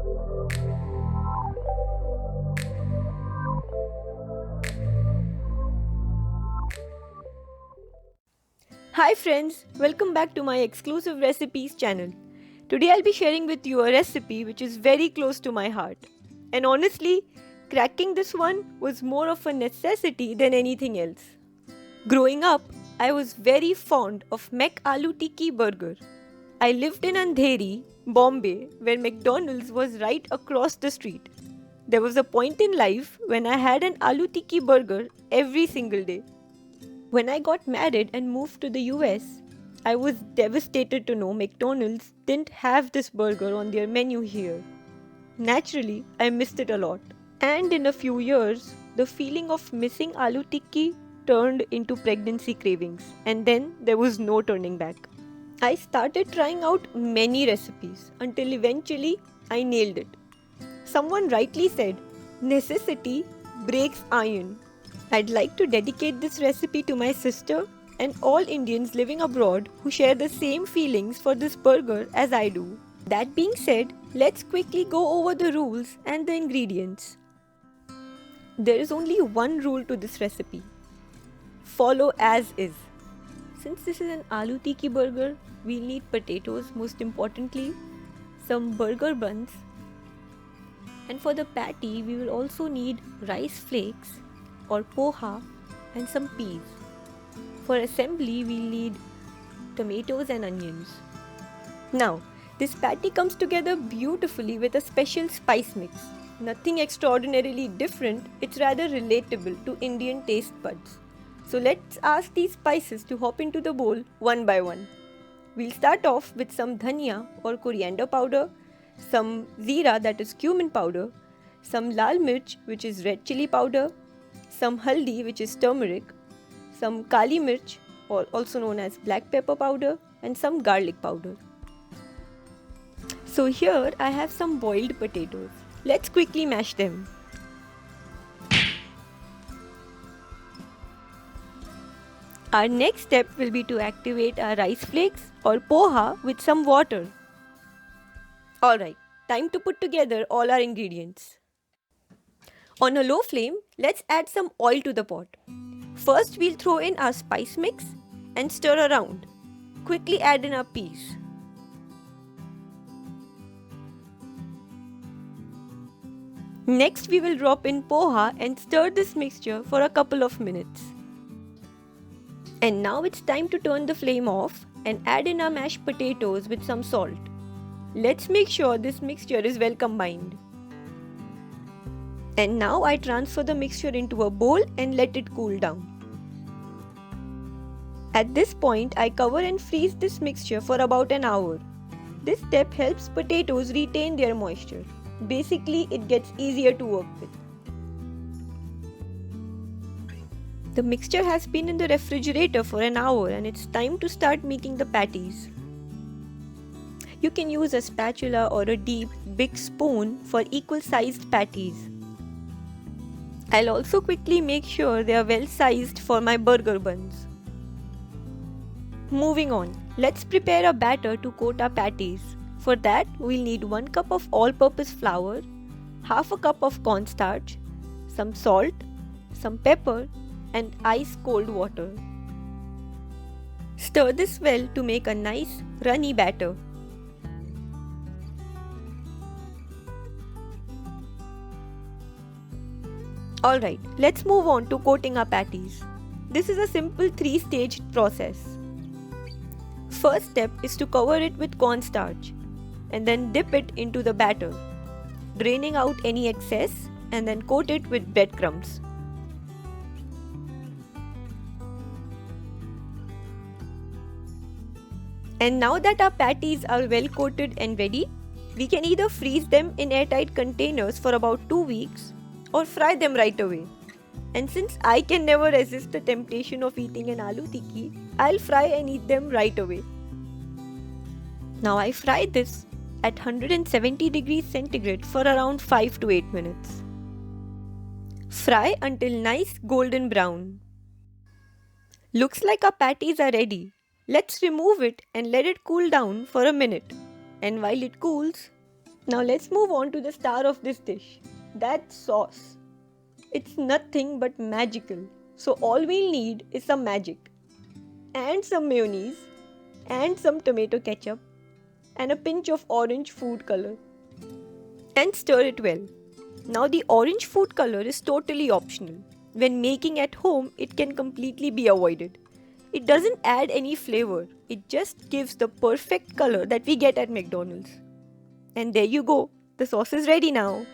Hi friends, welcome back to my exclusive recipes channel. Today I'll be sharing with you a recipe which is very close to my heart. And honestly, cracking this one was more of a necessity than anything else. Growing up, I was very fond of Mac Aloo Tikki burger. I lived in Andheri, Bombay, where McDonald's was right across the street. There was a point in life when I had an Aloo Tikki burger every single day. When I got married and moved to the US, I was devastated to know McDonald's didn't have this burger on their menu here. Naturally, I missed it a lot. And in a few years, the feeling of missing aloo tikki turned into pregnancy cravings, and then there was no turning back. I started trying out many recipes until eventually I nailed it. Someone rightly said, necessity breaks iron. I'd like to dedicate this recipe to my sister and all Indians living abroad who share the same feelings for this burger as I do. That being said, let's quickly go over the rules and the ingredients. There is only one rule to this recipe. Follow as is. Since this is an aloo tikki burger, we'll need potatoes most importantly, some burger buns, and for the patty we will also need rice flakes or poha and some peas. For assembly we'll need tomatoes and onions. Now, this patty comes together beautifully with a special spice mix. Nothing extraordinarily different, it's rather relatable to Indian taste buds. So let's ask these spices to hop into the bowl one by one. We'll start off with some dhania or coriander powder, some zeera that is cumin powder, some lal mirch which is red chili powder, some haldi which is turmeric, some kali mirch or also known as black pepper powder, and some garlic powder. So here I have some boiled potatoes. Let's quickly mash them. Our next step will be to activate our rice flakes or poha with some water. Alright, time to put together all our ingredients. On a low flame, let's add some oil to the pot. First we'll throw in our spice mix and stir around. Quickly add in our peas. Next we will drop in poha and stir this mixture for a couple of minutes. And now it's time to turn the flame off and add in our mashed potatoes with some salt. Let's make sure this mixture is well combined. And now I transfer the mixture into a bowl and let it cool down. At this point, I cover and freeze this mixture for about an hour. This step helps potatoes retain their moisture. Basically, it gets easier to work with. The mixture has been in the refrigerator for an hour and it's time to start making the patties. You can use a spatula or a deep, big spoon for equal sized patties. I'll also quickly make sure they are well sized for my burger buns. Moving on, let's prepare a batter to coat our patties. For that, we'll need 1 cup of all-purpose flour, half a cup of cornstarch, some salt, some pepper, and ice cold water. Stir this well to make a nice runny batter. Alright, let's move on to coating our patties. This is a simple 3-staged process. First step is to cover it with cornstarch and then dip it into the batter, draining out any excess and then coat it with breadcrumbs. And now that our patties are well coated and ready, we can either freeze them in airtight containers for about 2 weeks or fry them right away. And since I can never resist the temptation of eating an aloo tikki, I'll fry and eat them right away. Now I fry this at 170 degrees centigrade for around 5 to 8 minutes. Fry until nice golden brown. Looks like our patties are ready. Let's remove it and let it cool down for a minute. And while it cools, Now let's move on to the star of this dish. That sauce. It's nothing but magical. So all we'll need is some magic and some mayonnaise and some tomato ketchup and a pinch of orange food color and stir it well. Now the orange food color is totally optional. When making at home, it can completely be avoided. It doesn't add any flavor, it just gives the perfect color that we get at McDonald's. And there you go, the sauce is ready now.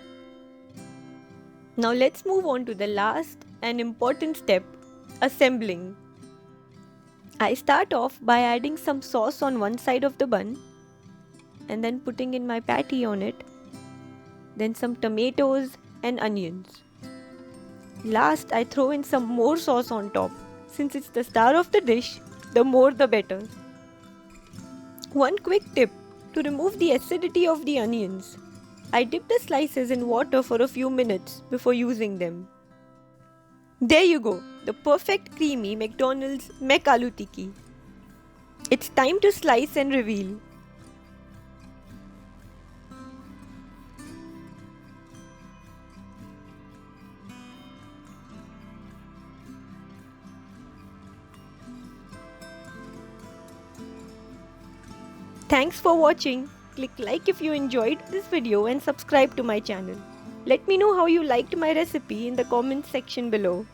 Now let's move on to the last and important step, assembling. I start off by adding some sauce on one side of the bun and then putting in my patty on it, then some tomatoes and onions. Last, I throw in some more sauce on top. Since it's the star of the dish, the more the better. One quick tip to remove the acidity of the onions. I dip the slices in water for a few minutes before using them. There you go, the perfect creamy McDonald's McAloo Tikki. It's time to slice and reveal. Thanks for watching. Click like if you enjoyed this video and subscribe to my channel. Let me know how you liked my recipe in the comments section below.